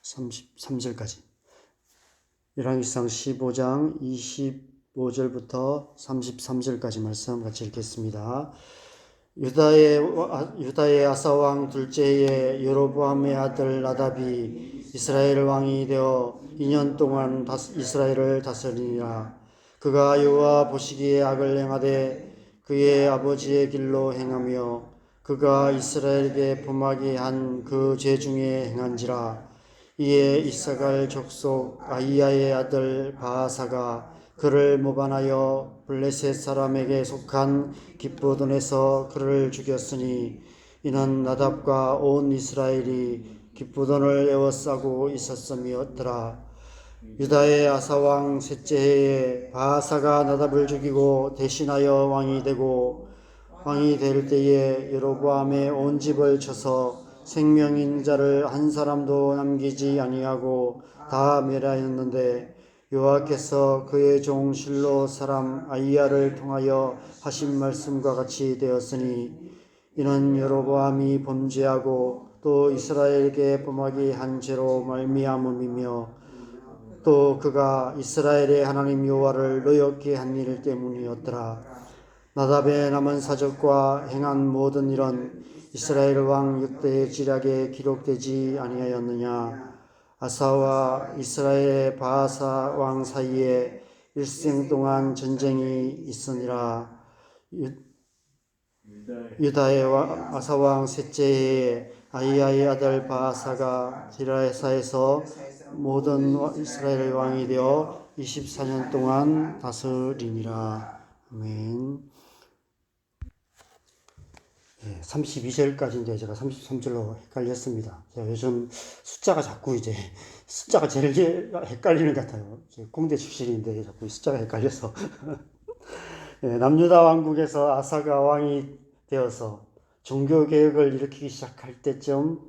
33절까지. 열왕기상 15장 25절부터 33절까지 말씀 같이 읽겠습니다. 유다의 아사왕 둘째의 여로보암의 아들 나답이 이스라엘 왕이 되어 2년 동안 이스라엘을 다스리니라. 그가 여호와 보시기에 악을 행하되 그의 아버지의 길로 행하며 그가 이스라엘에게 범하게 한 그 죄 중에 행한지라. 이에 이사갈 족속 아히야의 아들 바하사가 그를 모반하여 블레셋 사람에게 속한 기브돈에서 그를 죽였으니 이는 나답과 온 이스라엘이 기브돈을 에워싸고 있었음이었더라. 유다의 아사왕 셋째 해에 바하사가 나답을 죽이고 대신하여 왕이 되고 왕이 될 때에 여로보암의 온 집을 쳐서 생명 있는 자를 한 사람도 남기지 아니하고 다 멸하였는데 여호와께서 그의 종 실로 사람 아히야를 통하여 하신 말씀과 같이 되었으니 이는 여로보암이 범죄하고 또 이스라엘에게 범하게 한 죄로 말미암음이며 또 그가 이스라엘의 하나님 여호와를 노엽게 한 일 때문이었더라. 나답의 남은 사적과 행한 모든 일은 이스라엘 왕 역대의 지략에 기록되지 아니하였느냐. 아사와 이스라엘의 바하사 왕 사이에 일생 동안 전쟁이 있으니라. 유다의 아사 왕 셋째 해에 아히야의 아들 바하사가 디라사에서 모든 이스라엘 왕이 되어 24년 동안 다스리니라. 아멘. 32절까지인데 제가 33절로 헷갈렸습니다. 제가 요즘 숫자가 자꾸 숫자가 제일 헷갈리는 것 같아요. 공대 출신인데 자꾸 숫자가 헷갈려서. 남유다 왕국에서 아사가 왕이 되어서 종교개혁을 일으키기 시작할 때쯤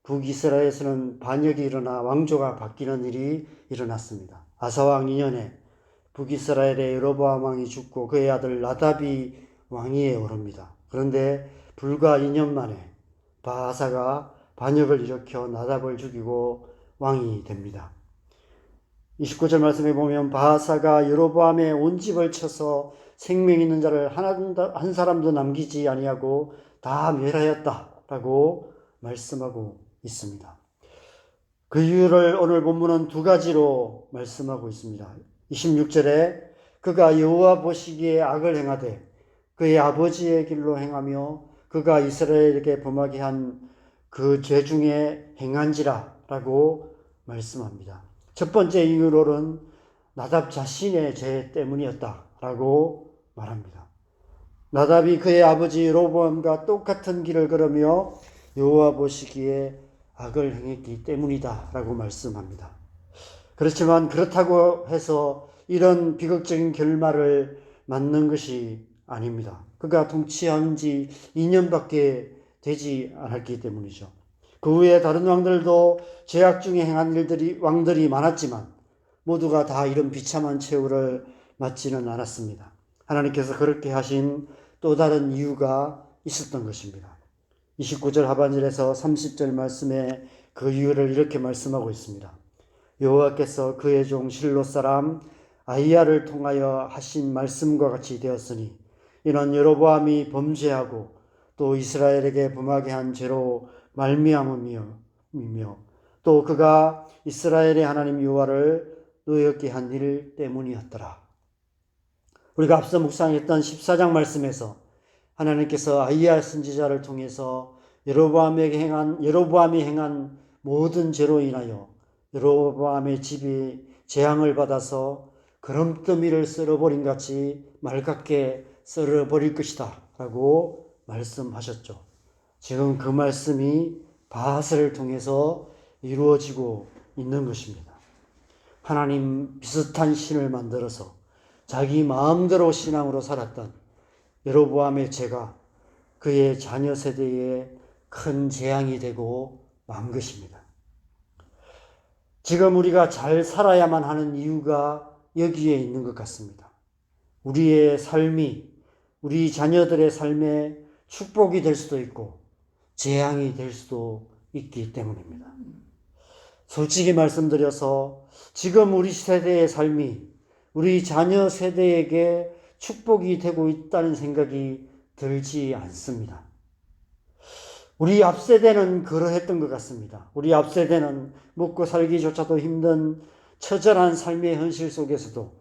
북이스라엘에서는 반역이 일어나 왕조가 바뀌는 일이 일어났습니다. 아사왕 2년에 북이스라엘의 여로보암 왕이 죽고 그의 아들 나답이 왕위에 오릅니다. 그런데 불과 2년 만에 바하사가 반역을 일으켜 나답을 죽이고 왕이 됩니다. 29절 말씀에 보면 바하사가 여로보암의 온 집을 쳐서 생명 있는 자를 한 사람도 남기지 아니하고 다 멸하였다라고 말씀하고 있습니다. 그 이유를 오늘 본문은 두 가지로 말씀하고 있습니다. 26절에 그가 여호와 보시기에 악을 행하되 그의 아버지의 길로 행하며 그가 이스라엘에게 범하게 한 그 죄 중에 행한지라 라고 말씀합니다. 첫 번째 이유로는 나답 자신의 죄 때문이었다 라고 말합니다. 나답이 그의 아버지 여로보암과 똑같은 길을 걸으며 여호와 보시기에 악을 행했기 때문이다 라고 말씀합니다. 그렇지만 그렇다고 해서 이런 비극적인 결말을 맞는 것이 아닙니다. 그가 통치한 지 2년밖에 되지 않았기 때문이죠. 그 후에 다른 왕들도 죄악 중에 행한 왕들이 많았지만 모두가 다 이런 비참한 최후를 맞지는 않았습니다. 하나님께서 그렇게 하신 또 다른 이유가 있었던 것입니다. 29절 하반절에서 30절 말씀에 그 이유를 이렇게 말씀하고 있습니다. 여호와께서 그의 종 실로 사람 아히야를 통하여 하신 말씀과 같이 되었으니 이는 여로보암이 범죄하고 또 이스라엘에게 범하게 한 죄로 말미암음이며 또 그가 이스라엘의 하나님 여호와를 노엽게 한 일 때문이었더라. 우리가 앞서 묵상했던 14장 말씀에서 하나님께서 아히야 선지자를 통해서 여로보암이 행한 모든 죄로 인하여 여로보암의 집이 재앙을 받아서 거름더미를 썰어버린 같이 맑게 썰어버릴 것이다 라고 말씀하셨죠. 지금 그 말씀이 바하사를 통해서 이루어지고 있는 것입니다. 하나님 비슷한 신을 만들어서 자기 마음대로 신앙으로 살았던 여로보암의 죄가 그의 자녀 세대에 큰 재앙이 되고 만 것입니다. 지금 우리가 잘 살아야만 하는 이유가 여기에 있는 것 같습니다. 우리의 삶이 우리 자녀들의 삶에 축복이 될 수도 있고 재앙이 될 수도 있기 때문입니다. 솔직히 말씀드려서 지금 우리 세대의 삶이 우리 자녀 세대에게 축복이 되고 있다는 생각이 들지 않습니다. 우리 앞세대는 그러했던 것 같습니다. 우리 앞세대는 먹고 살기조차도 힘든 처절한 삶의 현실 속에서도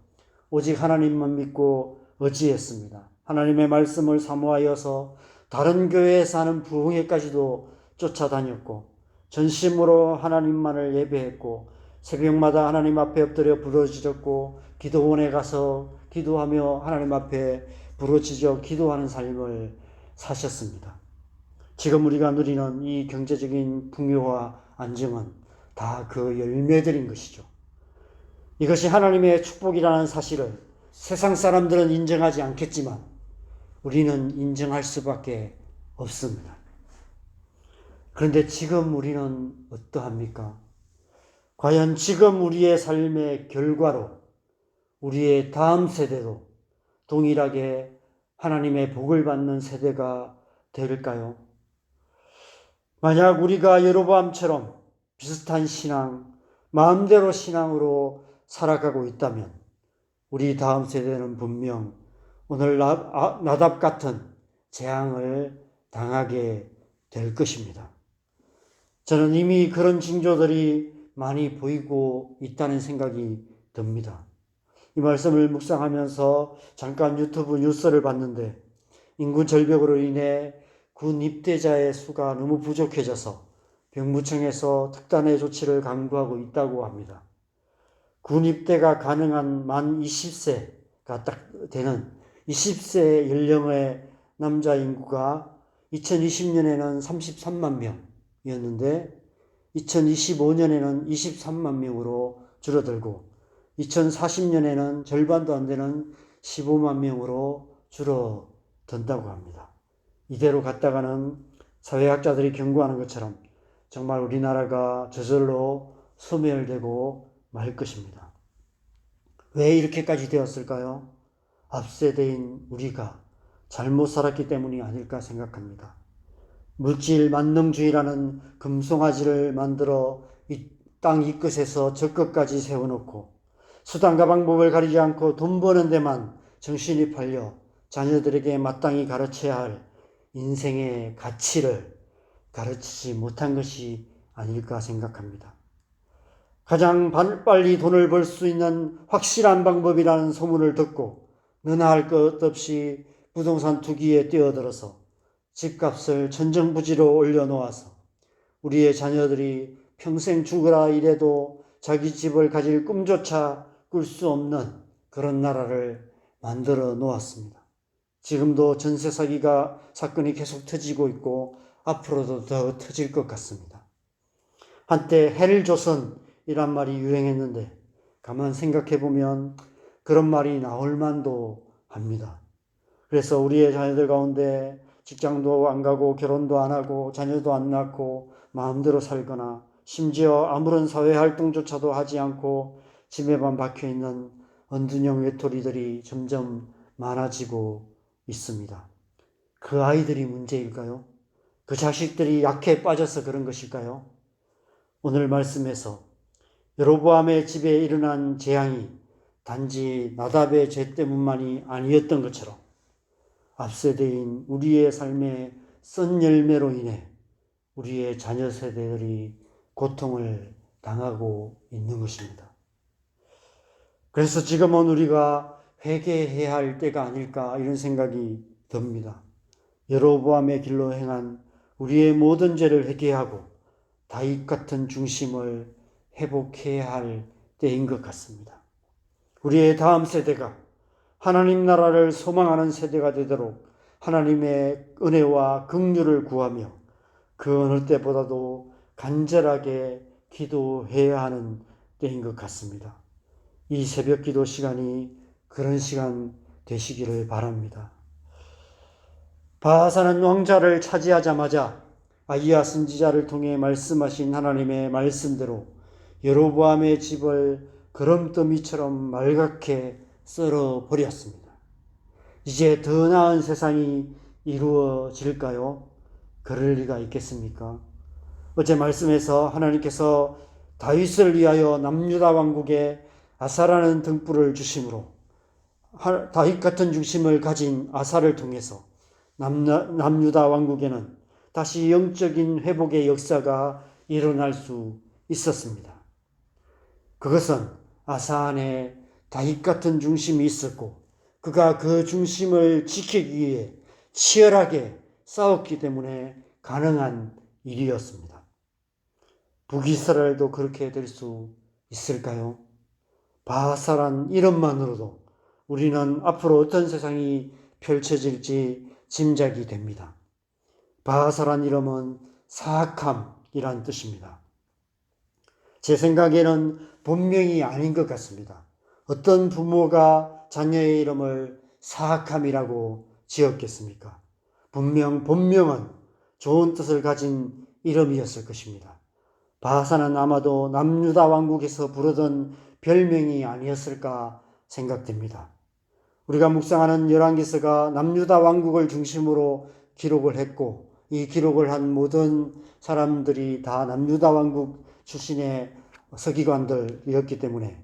오직 하나님만 믿고 의지했습니다. 하나님의 말씀을 사모하여서 다른 교회에서 하는 부흥회까지도 쫓아다녔고 전심으로 하나님만을 예배했고 새벽마다 하나님 앞에 엎드려 부르짖었고 기도원에 가서 기도하며 하나님 앞에 부르짖어 기도하는 삶을 사셨습니다. 지금 우리가 누리는 이 경제적인 풍요와 안정은 다 그 열매들인 것이죠. 이것이 하나님의 축복이라는 사실을 세상 사람들은 인정하지 않겠지만 우리는 인정할 수밖에 없습니다. 그런데 지금 우리는 어떠합니까? 과연 지금 우리의 삶의 결과로 우리의 다음 세대도 동일하게 하나님의 복을 받는 세대가 될까요? 만약 우리가 여로보암처럼 비슷한 신앙, 마음대로 신앙으로 살아가고 있다면 우리 다음 세대는 분명 오늘 나답 같은 재앙을 당하게 될 것입니다. 저는 이미 그런 징조들이 많이 보이고 있다는 생각이 듭니다. 이 말씀을 묵상하면서 잠깐 유튜브 뉴스를 봤는데 인구 절벽으로 인해 군 입대자의 수가 너무 부족해져서 병무청에서 특단의 조치를 강구하고 있다고 합니다. 군 입대가 가능한 만 20세가 딱 되는 20세 연령의 남자 인구가 2020년에는 33만 명이었는데 2025년에는 23만 명으로 줄어들고 2040년에는 절반도 안 되는 15만 명으로 줄어든다고 합니다. 이대로 갔다가는 사회학자들이 경고하는 것처럼 정말 우리나라가 저절로 소멸되고 말 것입니다. 왜 이렇게까지 되었을까요? 앞세대인 우리가 잘못 살았기 때문이 아닐까 생각합니다. 물질 만능주의라는 금송아지를 만들어 이 땅 이 끝에서 저 끝까지 세워놓고 수단과 방법을 가리지 않고 돈 버는 데만 정신이 팔려 자녀들에게 마땅히 가르쳐야 할 인생의 가치를 가르치지 못한 것이 아닐까 생각합니다. 가장 빨리 돈을 벌 수 있는 확실한 방법이라는 소문을 듣고 너나 할 것 없이 부동산 투기에 뛰어들어서 집값을 천정부지로 올려놓아서 우리의 자녀들이 평생 죽으라 이래도 자기 집을 가질 꿈조차 꿀 수 없는 그런 나라를 만들어 놓았습니다. 지금도 전세 사기가 사건이 계속 터지고 있고 앞으로도 더 터질 것 같습니다. 한때 헬조선이란 말이 유행했는데 가만 생각해 보면 그런 말이 나올 만도 합니다. 그래서 우리의 자녀들 가운데 직장도 안 가고 결혼도 안 하고 자녀도 안 낳고 마음대로 살거나 심지어 아무런 사회활동조차도 하지 않고 집에만 박혀있는 언둔형 외톨이들이 점점 많아지고 있습니다. 그 아이들이 문제일까요? 그 자식들이 약해 빠져서 그런 것일까요? 오늘 말씀에서 여로보암의 집에 일어난 재앙이 단지 나답의 죄 때문만이 아니었던 것처럼 앞세대인 우리의 삶의 썬 열매로 인해 우리의 자녀 세대들이 고통을 당하고 있는 것입니다. 그래서 지금은 우리가 회개해야 할 때가 아닐까 이런 생각이 듭니다. 여로보암의 길로 행한 우리의 모든 죄를 회개하고 다윗 같은 중심을 회복해야 할 때인 것 같습니다. 우리의 다음 세대가 하나님 나라를 소망하는 세대가 되도록 하나님의 은혜와 긍휼을 구하며 그 어느 때보다도 간절하게 기도해야 하는 때인 것 같습니다. 이 새벽 기도 시간이 그런 시간 되시기를 바랍니다. 바하사는 왕자를 차지하자마자 아히야 선지자를 통해 말씀하신 하나님의 말씀대로 여로보암의 집을 거름더미처럼 말갛게 썰어 버렸습니다. 이제 더 나은 세상이 이루어질까요? 그럴 리가 있겠습니까? 어제 말씀에서 하나님께서 다윗을 위하여 남유다 왕국에 아사라는 등불을 주심으로 다윗 같은 중심을 가진 아사를 통해서 남유다 왕국에는 다시 영적인 회복의 역사가 일어날 수 있었습니다. 그것은 아사 안에 다윗 같은 중심이 있었고 그가 그 중심을 지키기 위해 치열하게 싸웠기 때문에 가능한 일이었습니다. 북이스라엘도 그렇게 될 수 있을까요? 바하사란 이름만으로도 우리는 앞으로 어떤 세상이 펼쳐질지 짐작이 됩니다. 바하사란 이름은 사악함이란 뜻입니다. 제 생각에는 본명이 아닌 것 같습니다. 어떤 부모가 자녀의 이름을 사악함이라고 지었겠습니까? 본명은 좋은 뜻을 가진 이름이었을 것입니다. 바하사는 아마도 남유다 왕국에서 부르던 별명이 아니었을까 생각됩니다. 우리가 묵상하는 열왕기서가 남유다 왕국을 중심으로 기록을 했고 이 기록을 한 모든 사람들이 다 남유다 왕국 출신의 서기관들이었기 때문에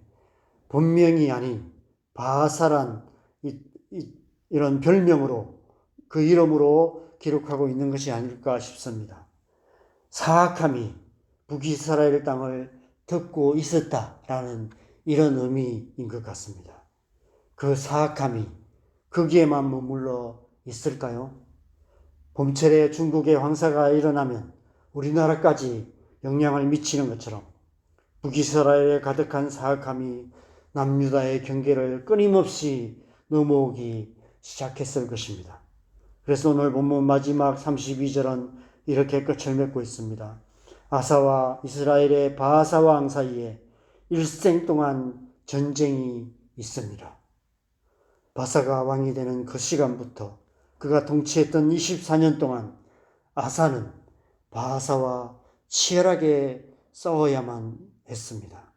본명이 아닌 바하사란 이런 별명으로 그 이름으로 기록하고 있는 것이 아닐까 싶습니다. 사악함이 북이스라엘 땅을 덮고 있었다라는 이런 의미인 것 같습니다. 그 사악함이 거기에만 머물러 있을까요? 봄철에 중국의 황사가 일어나면 우리나라까지 영향을 미치는 것처럼 북이스라엘에 가득한 사악함이 남유다의 경계를 끊임없이 넘어오기 시작했을 것입니다. 그래서 오늘 본문 마지막 32절은 이렇게 끝을 맺고 있습니다. 아사와 이스라엘의 바하사 왕 사이에 일생 동안 전쟁이 있습니다. 바사가 왕이 되는 그 시간부터 그가 통치했던 24년 동안 아사는 바하사와 치열하게 싸워야만 했습니다.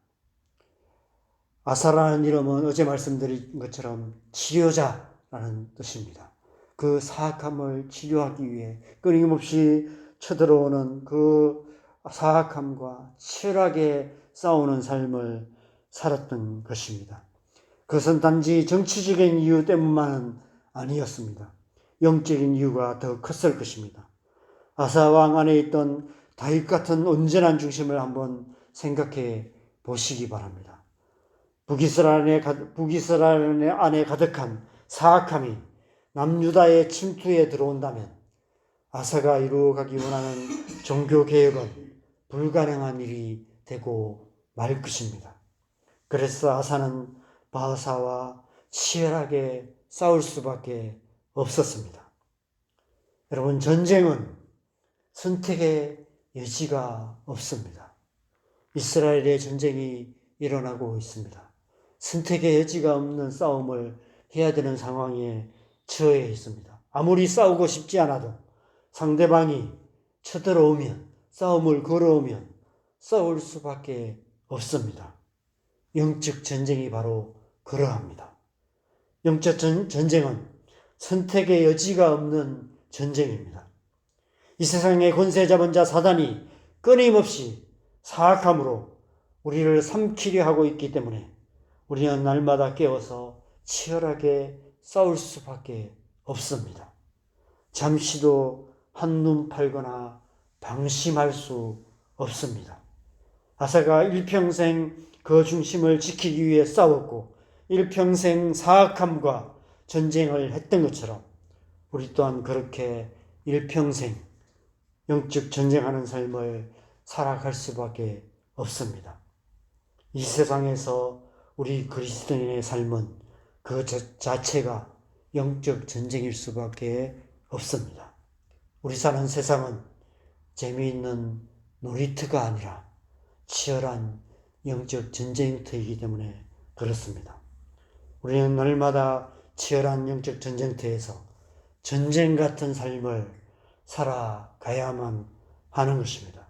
아사라는 이름은 어제 말씀드린 것처럼 치료자라는 뜻입니다. 그 사악함을 치료하기 위해 끊임없이 쳐들어오는 그 사악함과 치열하게 싸우는 삶을 살았던 것입니다. 그것은 단지 정치적인 이유 때문만은 아니었습니다. 영적인 이유가 더 컸을 것입니다. 아사 왕 안에 있던 다윗 같은 온전한 중심을 한번 생각해 보시기 바랍니다. 북이스라엘 안에 가득한 사악함이 남유다의 침투에 들어온다면 아사가 이루어가기 원하는 종교개혁은 불가능한 일이 되고 말 것입니다. 그래서 아사는 바하사와 치열하게 싸울 수밖에 없었습니다. 여러분, 전쟁은 선택의 여지가 없습니다. 이스라엘의 전쟁이 일어나고 있습니다. 선택의 여지가 없는 싸움을 해야 되는 상황에 처해 있습니다. 아무리 싸우고 싶지 않아도 상대방이 쳐들어오면, 싸움을 걸어오면 싸울 수밖에 없습니다. 영적 전쟁이 바로 그러합니다. 영적 전쟁은 선택의 여지가 없는 전쟁입니다. 이 세상의 권세 잡은 자 사단이 끊임없이 사악함으로 우리를 삼키려 하고 있기 때문에 우리는 날마다 깨어서 치열하게 싸울 수밖에 없습니다. 잠시도 한눈 팔거나 방심할 수 없습니다. 아사가 일평생 그 중심을 지키기 위해 싸웠고 일평생 사악함과 전쟁을 했던 것처럼 우리 또한 그렇게 일평생 영적 전쟁하는 삶을 살아갈 수밖에 없습니다. 이 세상에서 우리 그리스도인의 삶은 그 자체가 영적 전쟁일 수밖에 없습니다. 우리 사는 세상은 재미있는 놀이터가 아니라 치열한 영적 전쟁터이기 때문에 그렇습니다. 우리는 날마다 치열한 영적 전쟁터에서 전쟁 같은 삶을 살아가야만 하는 것입니다.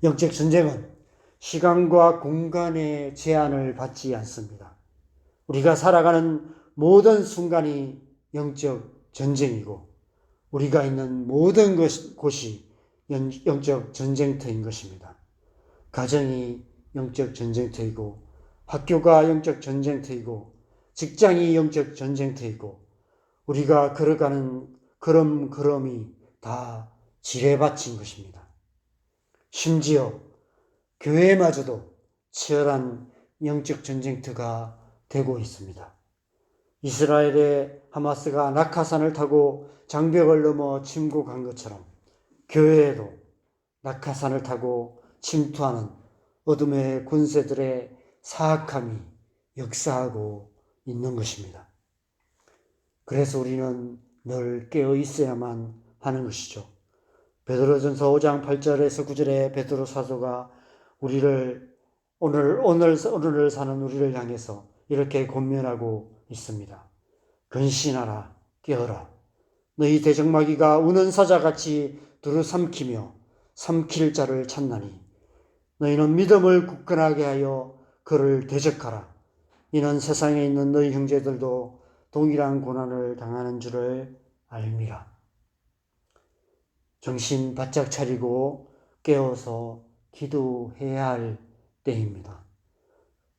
영적 전쟁은 시간과 공간의 제한을 받지 않습니다. 우리가 살아가는 모든 순간이 영적 전쟁이고 우리가 있는 모든 곳이 영적 전쟁터인 것입니다. 가정이 영적 전쟁터이고, 학교가 영적 전쟁터이고, 직장이 영적 전쟁터이고, 우리가 걸어가는 걸음걸음이 다 지뢰밭인 것입니다. 심지어 교회마저도 치열한 영적 전쟁터가 되고 있습니다. 이스라엘의 하마스가 낙하산을 타고 장벽을 넘어 침공한 것처럼 교회에도 낙하산을 타고 침투하는 어둠의 군세들의 사악함이 역사하고 있는 것입니다. 그래서 우리는 늘 깨어 있어야만 하는 것이죠. 베드로전서 5장 8절에서 9절에 베드로 사도가 우리를 오늘을 사는 우리를 향해서 이렇게 권면하고 있습니다. 근신하라, 깨어라. 너희 대적마귀가 우는 사자같이 두루 삼키며 삼킬 자를 찾나니 너희는 믿음을 굳건하게 하여 그를 대적하라. 이는 세상에 있는 너희 형제들도 동일한 고난을 당하는 줄을 알미라. 정신 바짝 차리고 깨어서 기도해야 할 때입니다.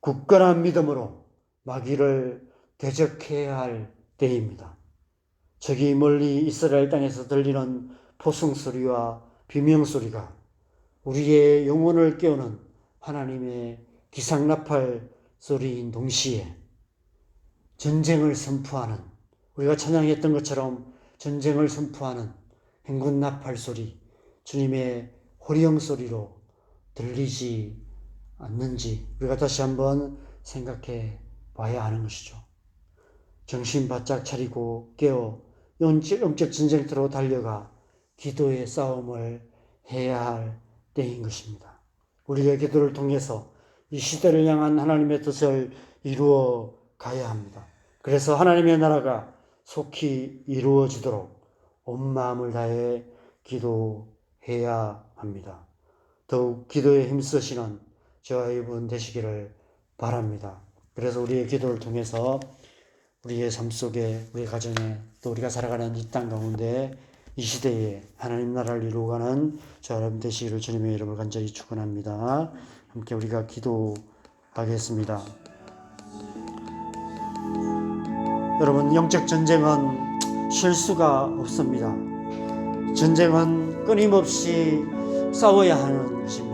굳건한 믿음으로 마귀를 대적해야 할 때입니다. 저기 멀리 이스라엘 땅에서 들리는 포성소리와 비명소리가 우리의 영혼을 깨우는 하나님의 기상나팔 소리인 동시에 전쟁을 선포하는, 우리가 찬양했던 것처럼 전쟁을 선포하는 행군나팔 소리, 주님의 호령 소리로 들리지 않는지 우리가 다시 한번 생각해 봐야 하는 것이죠. 정신 바짝 차리고 깨어 영적 전쟁터로 달려가 기도의 싸움을 해야 할 때인 것입니다. 우리의 기도를 통해서 이 시대를 향한 하나님의 뜻을 이루어 가야 합니다. 그래서 하나님의 나라가 속히 이루어지도록 온 마음을 다해 기도해야 합니다. 더욱 기도에 힘쓰시는 저와 여러분 되시기를 바랍니다. 그래서 우리의 기도를 통해서 우리의 삶 속에, 우리 가정에, 또 우리가 살아가는 이 땅 가운데 이 시대에 하나님 나라를 이루어가는 저와 여러분 되시기를 주님의 이름을 간절히 축원합니다. 함께 우리가 기도하겠습니다. 여러분, 영적 전쟁은 쉴 수가 없습니다. 전쟁은 끊임없이 싸워야 하는 것입니다.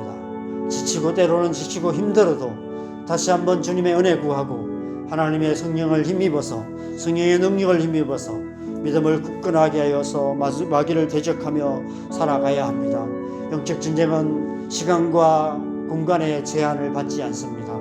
때로는 지치고 힘들어도 다시 한번 주님의 은혜 구하고 하나님의 성령을 힘입어서, 성령의 능력을 힘입어서 믿음을 굳건하게 하여서 마귀를 대적하며 살아가야 합니다. 영적 전쟁은 시간과 공간의 제한을 받지 않습니다.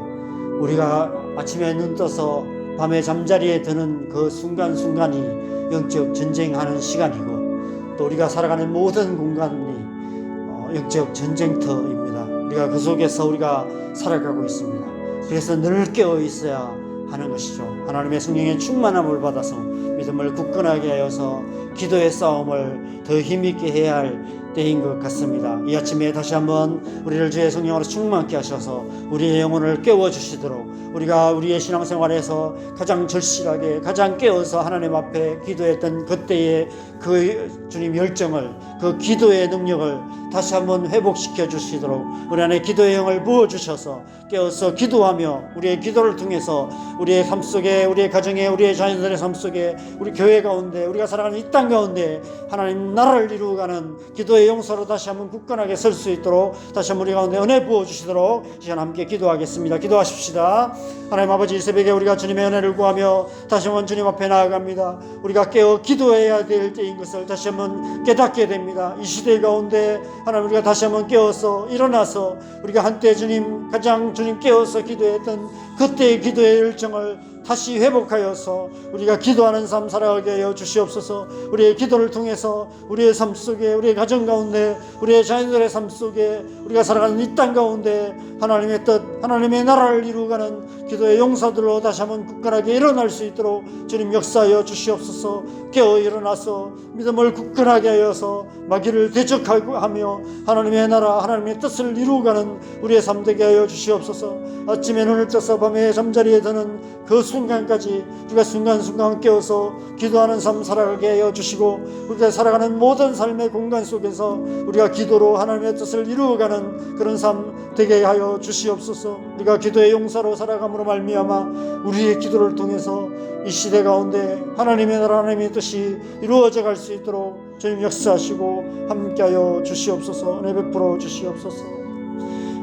우리가 아침에 눈 떠서 밤에 잠자리에 드는 그 순간순간이 영적 전쟁하는 시간이고, 또 우리가 살아가는 모든 공간이 영적 전쟁터입니다. 우리가 그 속에서 우리가 살아가고 있습니다. 그래서 늘 깨어 있어야 하는 것이죠. 하나님의 성령의 충만함을 받아서 믿음을 굳건하게 하여서 기도의 싸움을 더 힘있게 해야 할 때인 것 같습니다. 이 아침에 다시 한번 우리를 주의 성령으로 충만케 하셔서 우리의 영혼을 깨워주시도록, 우리가 우리의 신앙생활에서 가장 절실하게, 가장 깨어서 하나님 앞에 기도했던 그때의 그 주님 열정을, 그 기도의 능력을 다시 한번 회복시켜 주시도록 우리 안에 기도의 영을 부어주셔서 깨어서 기도하며 우리의 기도를 통해서 우리의 삶 속에, 우리의 가정에, 우리의 자녀들의 삶 속에, 우리 교회 가운데, 우리가 살아가는 이 땅 가운데 하나님 나라를 이루어가는 기도의 용사로 다시 한번 굳건하게 설 수 있도록 다시 한번 우리 가운데 은혜 부어주시도록 시간 함께 기도하겠습니다. 기도하십시다. 하나님 아버지, 이 새벽에 우리가 주님의 은혜를 구하며 다시 한번 주님 앞에 나아갑니다. 우리가 깨어 기도해야 될 때인 것을 다시 한번 깨닫게 됩니다. 이 시대 가운데 하나님, 우리가 다시 한번 깨어서 일어나서 우리가 한때 주님, 가장 주님 깨어서 기도했던 그때의 기도의 열정을 다시 회복하여서 우리가 기도하는 삶 살아가게 하여 주시옵소서. 우리의 기도를 통해서 우리의 삶 속에, 우리의 가정 가운데, 우리의 자녀들의 삶 속에, 우리가 살아가는 이 땅 가운데 하나님의 뜻, 하나님의 나라를 이루어가는 기도의 용사들로 다시 한번 굳건하게 일어날 수 있도록 주님 역사하여 주시옵소서. 깨어 일어나서 믿음을 굳건하게 하여서 마귀를 대적하며 하나님의 나라, 하나님의 뜻을 이루어가는 우리의 삶 되게 하여 주시옵소서. 아침에 눈을 떠서 밤에 잠자리에 드는 그 순간까지 우리가 순간순간 깨어서 기도하는 삶 살아가게 하여 주시고, 우리가 살아가는 모든 삶의 공간 속에서 우리가 기도로 하나님의 뜻을 이루어가는 그런 삶 되게 하여 주시옵소서. 우리가 기도의 용사로 살아감으로 말미암아 우리의 기도를 통해서 이 시대 가운데 하나님의 나라, 하나님의 뜻이 이루어져 갈 수 있도록 주님 역사하시고 함께하여 주시옵소서. 은혜 베풀어 주시옵소서.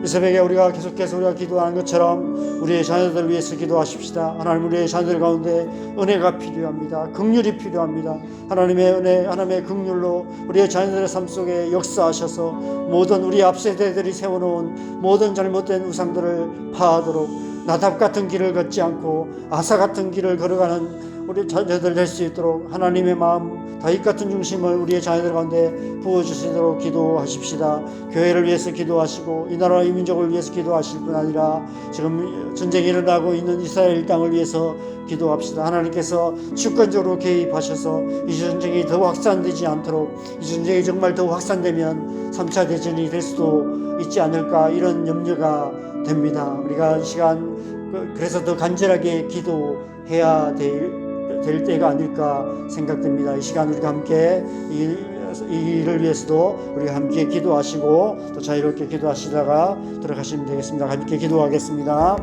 이 새벽에 우리가 계속해서 우리가 기도하는 것처럼 우리의 자녀들을 위해서 기도하십시다. 하나님, 우리의 자녀들 가운데 은혜가 필요합니다. 긍휼이 필요합니다. 하나님의 은혜, 하나님의 긍휼로 우리의 자녀들의 삶 속에 역사하셔서 모든 우리 앞 세대들이 세워놓은 모든 잘못된 우상들을 파하도록 나답 같은 길을 걷지 않고 아사 같은 길을 걸어가는 우리 자녀들 될 수 있도록 하나님의 마음, 다윗 같은 중심을 우리의 자녀들 가운데 부어주시도록 기도하십시다. 교회를 위해서 기도하시고 이 나라 이 민족을 위해서 기도하실 뿐 아니라 지금 전쟁이 일어나고 있는 이스라엘 땅을 위해서 기도합시다. 하나님께서 주권적으로 개입하셔서 이 전쟁이 더 확산되지 않도록, 이 전쟁이 정말 더 확산되면 3차 대전이 될 수도 있지 않을까, 이런 염려가 됩니다. 우리가 이 시간 그래서 더 간절하게 기도해야 될 때가 아닐까 생각됩니다. 이 시간 우리가 함께 이 일을 위해서도 우리가 함께 기도하시고 또 자유롭게 기도하시다가 들어가시면 되겠습니다. 함께 기도하겠습니다.